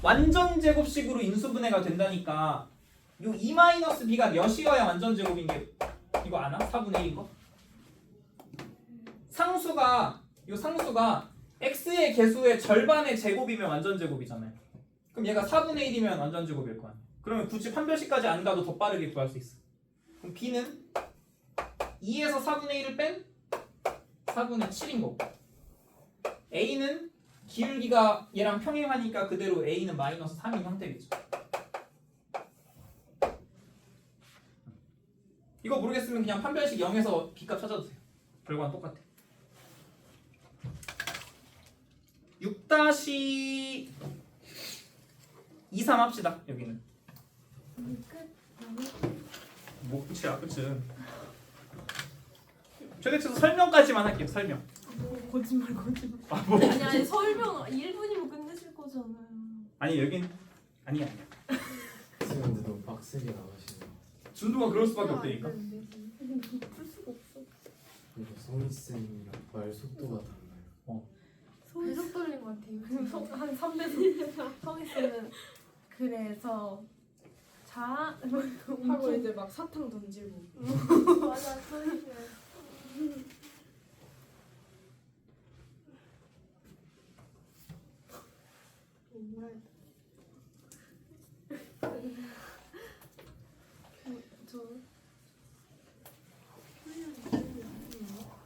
완전 제곱식으로 인수분해가 된다니까 요 2-b가 몇이어야 완전 제곱인 게 이거 아나? 4분의 1인 거? 상수가 x의 개수의 절반의 제곱이면 완전 제곱이잖아요. 그럼 얘가 4분의 1이면 완전 제곱일 거 아니야. 그러면 굳이 판별식까지 안 가도 더 빠르게 구할 수 있어. 그럼 b는 2에서 4분의 1을 뺀 4분의 7인 거고 a는 기울기가 얘랑 평행하니까 그대로 a는 마이너스 3인 형태겠죠. 이거 모르겠으면 그냥 판별식 0에서 b값 찾아도 돼요. 결과는 똑같아. 6-23 합시다. 여기는 뭐 끝이야 끝은. 최대치에서 설명까지만 할게요. 설명. 거짓말. 아, 뭐. 아니 설명 1분이면 끝내실 거잖아요. 아니 여긴 아니야. 지금 근데 너무 빡세게 나가시네. 준두가 그럴 수밖에 없다니까. 풀 수가 없어. 그리고 성희 쌤이랑 말 속도가 달라요. 계속 떨린 것 같아요. 한 3배속. 성희 씨는 그래서 자 하고 이제 막 사탕 던지고. 맞아 성희 씨. 저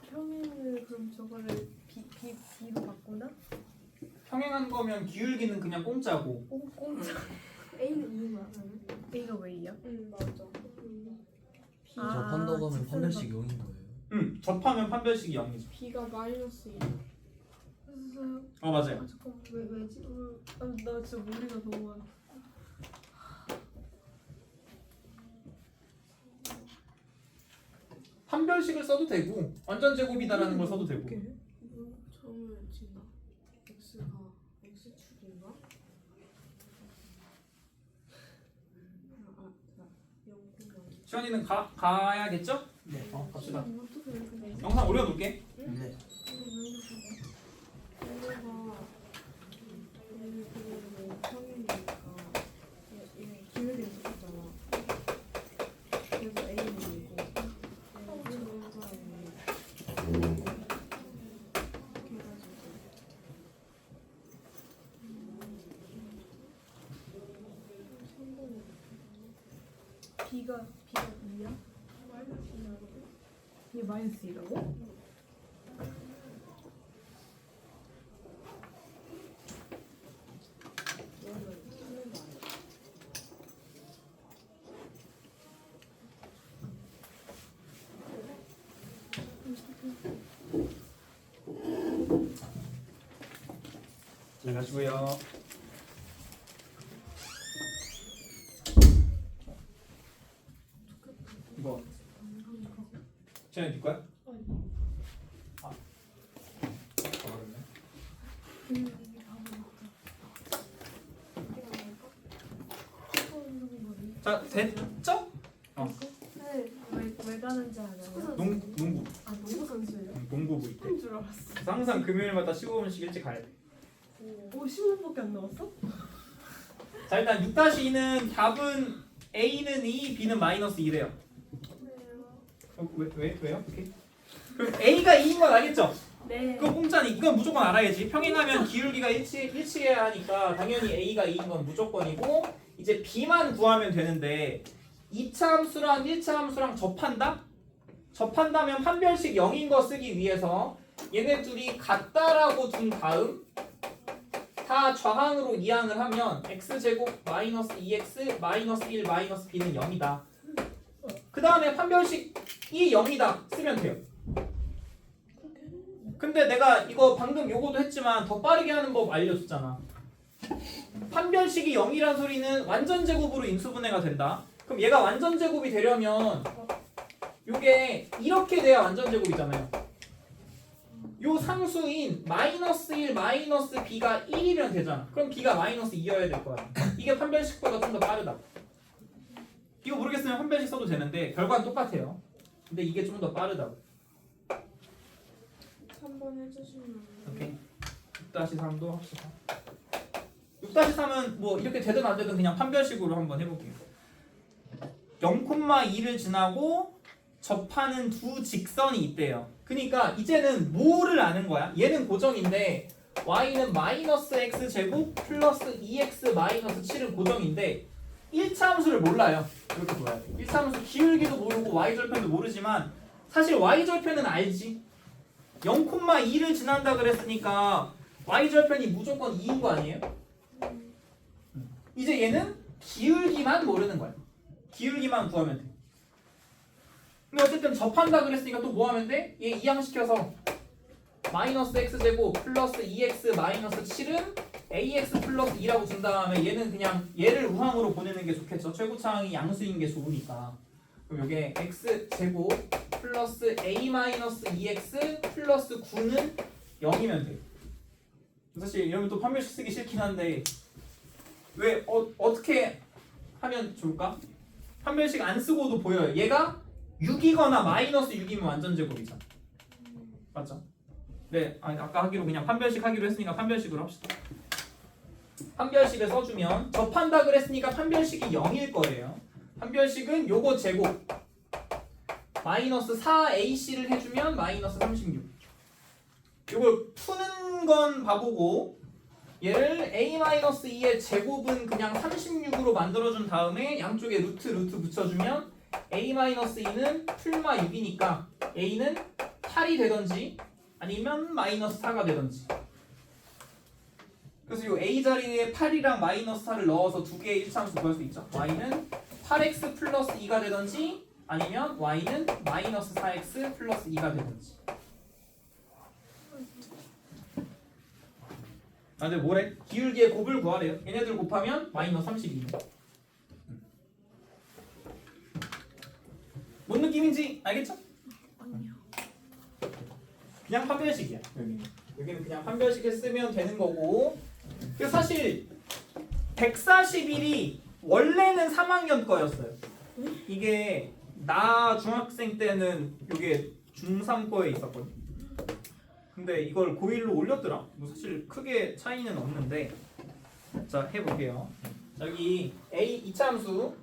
평행을 그럼 저거를 B로 바꾸나? 평행한 거면 기울기는 그냥 공짜고 공짜. A는 2만. A가 왜 2야? 맞아. 접한다고 하면 판별식 0인 거예요. 접하면 판별식이 0이죠. B가 마이너스 1. 맞아요. 잠깐 왜지? 나 진짜 머리가 너무 안. 판별식을 써도 되고 완전 제곱이다라는 걸 써도 되고. 처음에 지나 X가 X축인가? 시원이는 가야겠죠? 네. 갑시다. 어떻게 이렇게 돼? 영상 올려놓을게. 네. 얘가 평행이니까 얘 기울기 있었잖아. 그래서 A는 2고 얘는 사람이 이렇게 해가지고 B가 2야? 마이너스 2라고? 이게 마이너스 2라고? 잘 가시고요. 이거 시원이 줄 거야? 자 됐죠? 왜 가는지 알아요? 농구 농구 선수예요? 농구부 있대. 한 줄 알았어. 그래서 항상 금요일마다 15분씩 일찍 가야 돼. 15분밖에 안 나왔어? 자 일단 6-2는 답은 A는 2, B는 마이너스 2래요. 왜요? 이렇게? 그럼 A가 2인 건 알겠죠? 네. 그거 공짜니 이건 무조건 알아야지. 평행하면 기울기가 일치해야 하니까 당연히 A가 2인 건 무조건이고 이제 B만 구하면 되는데 2차 함수랑 1차 함수랑 접한다? 접한다면 판별식 0인 거 쓰기 위해서 얘네 둘이 같다라고 둔 다음 다 좌항으로 이항을 하면 x제곱 마이너스 2x 마이너스 1 마이너스 b는 0이다. 그 다음에 판별식이 0이다 쓰면 돼요. 근데 내가 이거 방금 요거도 했지만 더 빠르게 하는 법 알려줬잖아. 판별식이 0이란 소리는 완전 제곱으로 인수분해가 된다. 그럼 얘가 완전 제곱이 되려면 요게 이렇게 돼야 완전 제곱이잖아요. 요 상수인 마이너스 1 마이너스 b가 1이면 되잖아. 그럼 b가 마이너스 2여야 될 거야. 이게 판별식보다 좀 더 빠르다. 이거 모르겠으면 판별식 써도 되는데 결과는 똑같아요. 근데 이게 좀 더 빠르다고. 3번 해주시면 안 돼요? 오케이. 6-3도 합시다. 6-3은 뭐 이렇게 되든 안 되든 그냥 판별식으로 한번 해볼게요. 0,2를 지나고 접하는 두 직선이 있대요. 그러니까 이제는 뭐를 아는 거야? 얘는 고정인데 y는 마이너스 x제곱 플러스 2x 마이너스 7은 고정인데 1차 함수를 몰라요. 이렇게 보여야 돼. 1차 함수 기울기도 모르고 y절편도 모르지만 사실 y절편은 알지. 0,2를 지난다 그랬으니까 y절편이 무조건 2인 거 아니에요? 이제 얘는 기울기만 모르는 거야. 기울기만 구하면 돼. 근데 어쨌든 접한다 그랬으니까 또 뭐 하면 돼? 얘 이항시켜서 마이너스 x제곱 플러스 2x 마이너스 7은 ax 플러스 2라고 준 다음에 얘는 그냥 얘를 우항으로 보내는 게 좋겠죠. 최고차항이 양수인 게 좋으니까. 그럼 이게 x제곱 플러스 a 마이너스 2x 플러스 9는 0이면 돼. 사실 이러면 또 판별식 쓰기 싫긴 한데 왜 어떻게 하면 좋을까? 판별식 안 쓰고도 보여요. 얘가 6이거나 마이너스 6이면 완전 제곱이잖아. 맞죠? 네, 아까 하기로 그냥 판별식 하기로 했으니까 판별식으로 합시다. 판별식을 써주면 접한다 그랬으니까 판별식이 0일 거예요. 판별식은 요거 제곱 마이너스 4ac를 해주면 마이너스 36. 요걸 푸는 건 봐보고 얘를 a-2의 제곱은 그냥 36으로 만들어준 다음에 양쪽에 루트 붙여주면 a-2는 풀마 6이니까 a는 8이 되던지 아니면 마이너스 4가 되던지. 그래서 이 a 자리에 8이랑 마이너스 4를 넣어서 두 개의 일차함수 구할 수 있죠. y는 8x 플러스 2가 되던지 아니면 y는 마이너스 4x 플러스 2가 되던지. 근데 뭐래? 기울기의 곱을 구하래요. 얘네들 곱하면 마이너스 32. 뭔 느낌인지 알겠죠? 아니요. 그냥 판별식이야. 여기는 그냥 판별식을 쓰면 되는 거고. 그래서 사실 141이 원래는 3학년 거였어요. 이게 나 중학생 때는 이게 중3 거에 있었거든. 근데 이걸 고1로 올렸더라. 뭐 사실 크게 차이는 없는데. 자, 해볼게요. 여기 a 이차함수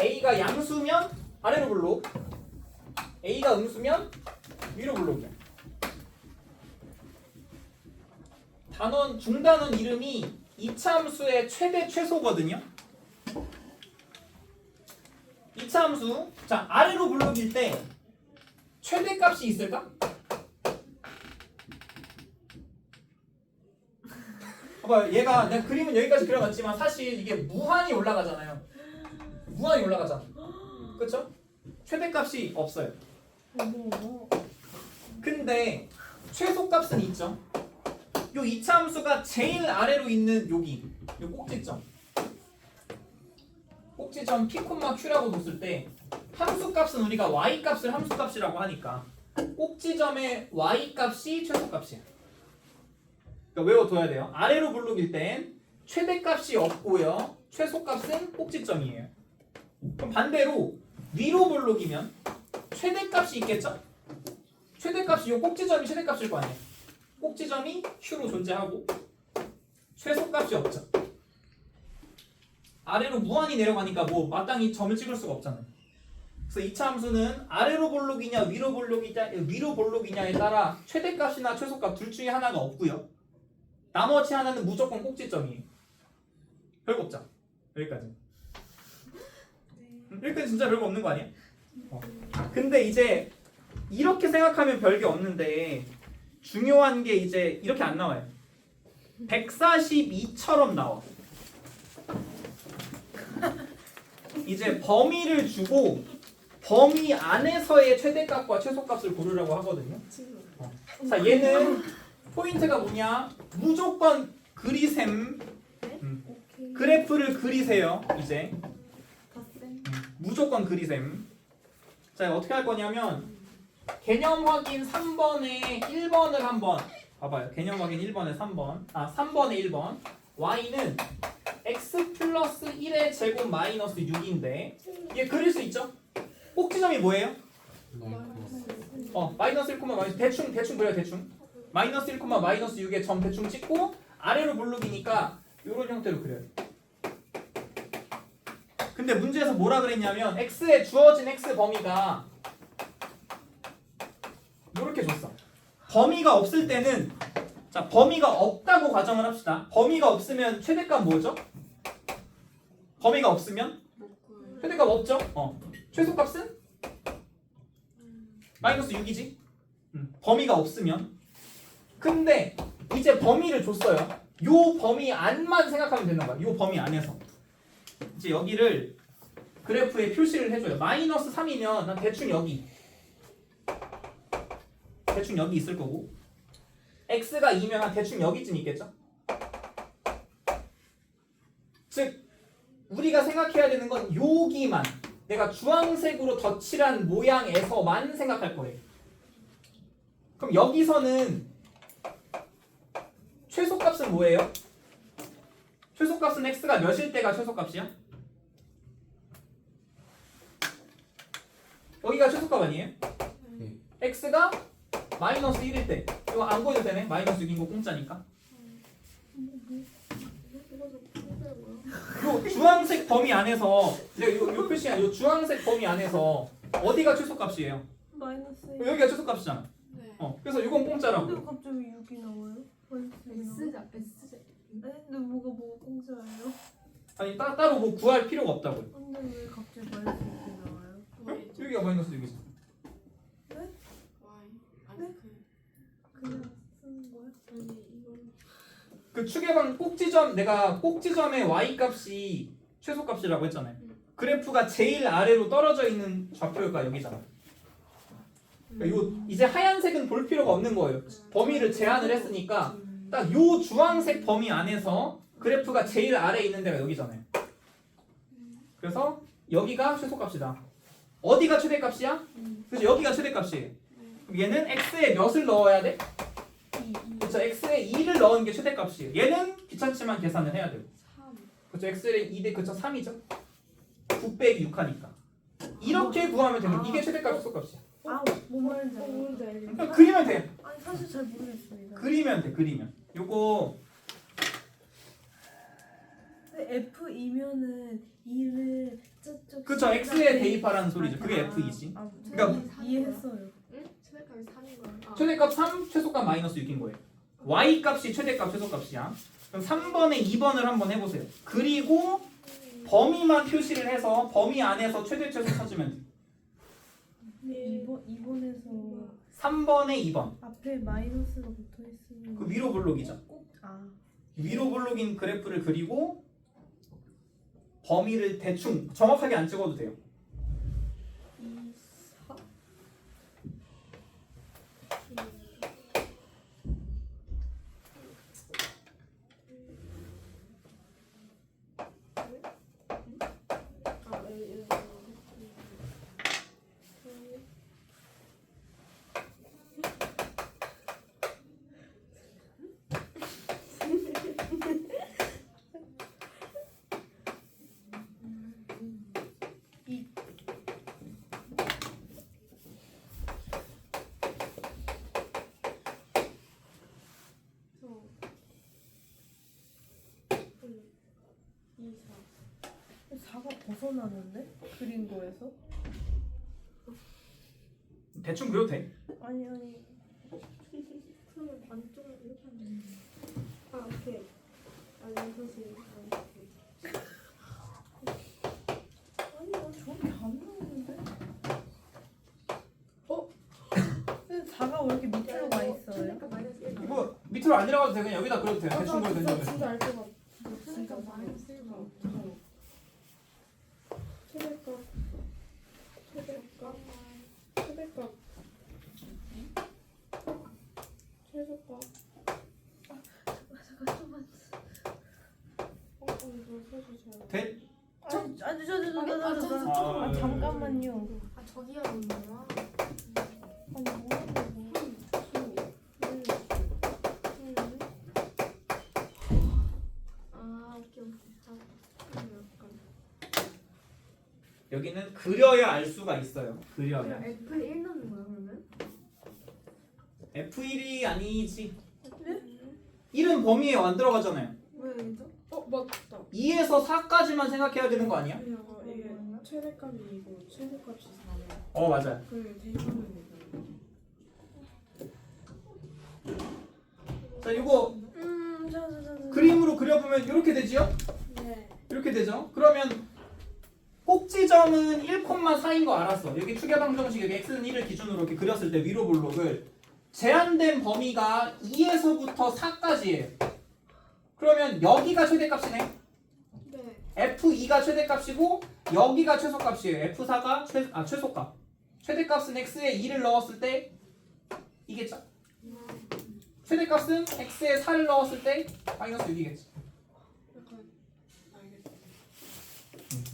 a가 양수면 아래로 불러, a가 음수면 위로 불러오게. 단원 중단원 이름이 이차함수의 최대 최소거든요. 이차함수 자 아래로 불러길 때 최대값이 있을까? 봐봐, 얘가 내가 그림은 여기까지 그려놨지만 사실 이게 무한히 올라가잖아요. 무한히 올라가잖아. 그렇죠? 최대값이 없어요. 어머. 근데 최소값은 있죠. 요 이차함수가 제일 아래로 있는 여기 요 꼭지점 P, Q라고 뒀을 때 함수값은 우리가 y값을 함수값이라고 하니까 꼭지점의 y값이 최소값이야. 그러니까 외워둬야 돼요. 아래로 블록일 땐 최대값이 없고요. 최소값은 꼭지점이에요. 그럼 반대로 위로 블록이면 최대값이 있겠죠? 최대값이 요 꼭지점이 최대값일 거 아니에요. 꼭지점이 Q로 존재하고 최소값이 없죠. 아래로 무한히 내려가니까 뭐 마땅히 점을 찍을 수가 없잖아요. 그래서 2차 함수는 아래로 볼록이냐 위로 볼록이냐에 따라 최대값이나 최소값 둘 중에 하나가 없고요. 나머지 하나는 무조건 꼭지점이에요. 별거 없죠. 여기까지. 여기까지 진짜 별거 없는 거 아니야? 근데 이제 이렇게 생각하면 별게 없는데 중요한 게 이제 이렇게 안 나와요. 142처럼 나와. 이제 범위를 주고 범위 안에서의 최대값과 최소값을 고르라고 하거든요. 자, 얘는 포인트가 뭐냐? 무조건 그리셈. 오케이. 그래프를 그리세요. 이제 덧셈. 무조건 그리셈. 자, 어떻게 할 거냐면 개념 확인 3번에 1번을 한번 봐봐요. 개념 확인 1번에 3번. 3번에 1번. y는 x 플러스 1의 제곱 마이너스 6인데 얘 그릴 수 있죠? 꼭지점이 뭐예요? 마이너스 1, 마이너스 대충 그려요. 대충 마이너스 1, 마이너스 6의 점 대충 찍고 아래로 볼록이니까 이런 형태로 그려요. 근데 문제에서 뭐라 그랬냐면 x에 주어진 x 범위가 이렇게 줬어. 범위가 없을 때는 자, 범위가 없다고 가정을 합시다. 범위가 없으면 최대값 뭐죠? 범위가 없으면 최대값 없죠? 최소값은 마이너스 6이지? 범위가 없으면. 근데 이제 범위를 줬어요. 요 범위 안만 생각하면 되는 거야. 요 범위 안에서. 이제 여기를 그래프에 표시를 해줘요. 마이너스 3이면 난 대충 여기 있을 거고 x가 2면 한 대충 여기쯤 있겠죠? 즉 우리가 생각해야 되는 건 여기만 내가 주황색으로 덧칠한 모양에서만 생각할 거예요. 그럼 여기서는 최소값은 뭐예요? 최소값은 x가 몇일 때가 최소값이야? 여기가 최소값 아니에요? 네. x가 마이너스 1일 때 이거 안 보여도 되네? 마이너스 6인 거 공짜니까. 요 주황색 범위 안에서 요 표시한 요 주황색 범위 안에서 어디가 최소값이에요? 마이너스. 여기가 최소값이잖아. 네. 그래서 이건 근데 공짜라고. 갑자기 6이 나와요? S자 S자. 네? 근데 뭐가 공짜예요? 아니 따로 뭐 구할 필요가 없다고요. 근데 왜 갑자기 마이너스 6이 나와요? 여기가 마이너스 6이지. Y 아니 그냥 쓰는 거야? 아니 이건 그 축에방 꼭지점 내가 꼭지점의 y 값이 최소값이라고 했잖아요. 그래프가 제일 아래로 떨어져 있는 좌표가 여기잖아. 그러니까 요 이제 하얀색은 볼 필요가 없는 거예요. 범위를 제한을 했으니까 딱 요 주황색 범위 안에서 그래프가 제일 아래에 있는 데가 여기잖아요. 그래서 여기가 최소값이다. 어디가 최대값이야? 그래서 여기가 최대값이에요. 그럼 얘는 x에 몇을 넣어야 돼? 그렇죠. x에 2를 넣은 게 최대값이에요. 얘는 귀찮지만 계산을 해야 돼요. 3. 그렇죠. x에 2대 그쵸 3이죠. 9 빼기 6 하니까. 이렇게 구하면 되는 이게 최대값 최소값이야. 뭐 말인지 알아요. 뭔지 알겠네. 그러니까 그리면 돼. 아니 사실 잘 모르겠습니다. 그리면 돼. 그리면. 요거 근데 F2면은 2를 저쪽. 그쵸. x에 대입하라는 소리죠. 그게 f이지. 그러니까 이해했어요. 응? 최대값이 3인 거야. 최대값 3, 최소값 마이너스 6인 거예요. y 값이 최대값, 최소값이야. 그럼 3번에 2번을 한번 해보세요. 그리고 범위만 표시를 해서 범위 안에서 최대, 최소 찾으면 돼. 2번에서 3번에 2번. 앞에 마이너스가 붙어 있으면 그 위로 볼록이죠. 위로 볼록인 그래프를 그리고 범위를 대충 정확하게 안 찍어도 돼요. 2, 4. 벗어나는데? 그린 거에서? 대충 그려도 돼. 아니 그러면 반쪽을 이렇게 하면 되는 아 오케이. 아니 사실 아니 나 저렇게 안 나오는데? 근데 4가 왜 이렇게 밑으로 가 있어요? 그러니까 마이너스 1 이거 밑으로 안 내려가도 돼. 그냥 여기다 그려도 돼. 대충 그려도 된다고. 진짜 알 수가 없어. 진짜 마이너스 1가 최대값 최소값 잠깐 좀만. 이거 사실 잘 돼? 아니 저 아, 잠깐만요. 아 저기야 있구나. 아니 뭐하냐고. 아 오케이. 약간 여기는 그려야 알 수가 있어요. 그려야. F1 넣는 거야 그러면? F1이 아니지. 1은 범위에 안 들어가잖아요. 왜 이죠? 맞다. 2에서 4까지만 생각해야 되는 거 아니야? 이게 최대값이고 최소값이 4면 어 맞아요. 그러면 대입하면 되잖아. 자 이거 저. 그림으로 그려보면 이렇게 되지요? 네. 이렇게 되죠? 그러면 꼭지점은 1,4인 거 알았어. 여기 추계방정식 여기 x는 1을 기준으로 이렇게 그렸을 때 위로 볼록을 제한된 범위가 2에서부터 4까지예요. 그러면 여기가 최대값이네. 네. F2가 최대값이고 여기가 최소값이에요. F4가 최소값. 최대값은 x에 2를 넣었을 때 이겠죠. 최대값은 x에 4를 넣었을 때 마이너스 6이겠지. 약간 알겠다.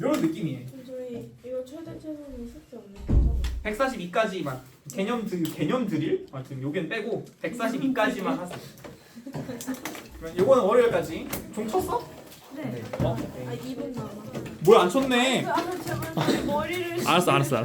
이런 느낌이에요. 그럼 저희 이거 최대 최소는 숙제 없는 거죠? 142까지만 개념 드릴? 아무튼 요겐 빼고 142까지만 하세요. 그러면 요거는 월요일까지. 종 쳤어? 네. 어? 아 200 남아. 뭐야 안 쳤네. 제발 머리를. 알았어.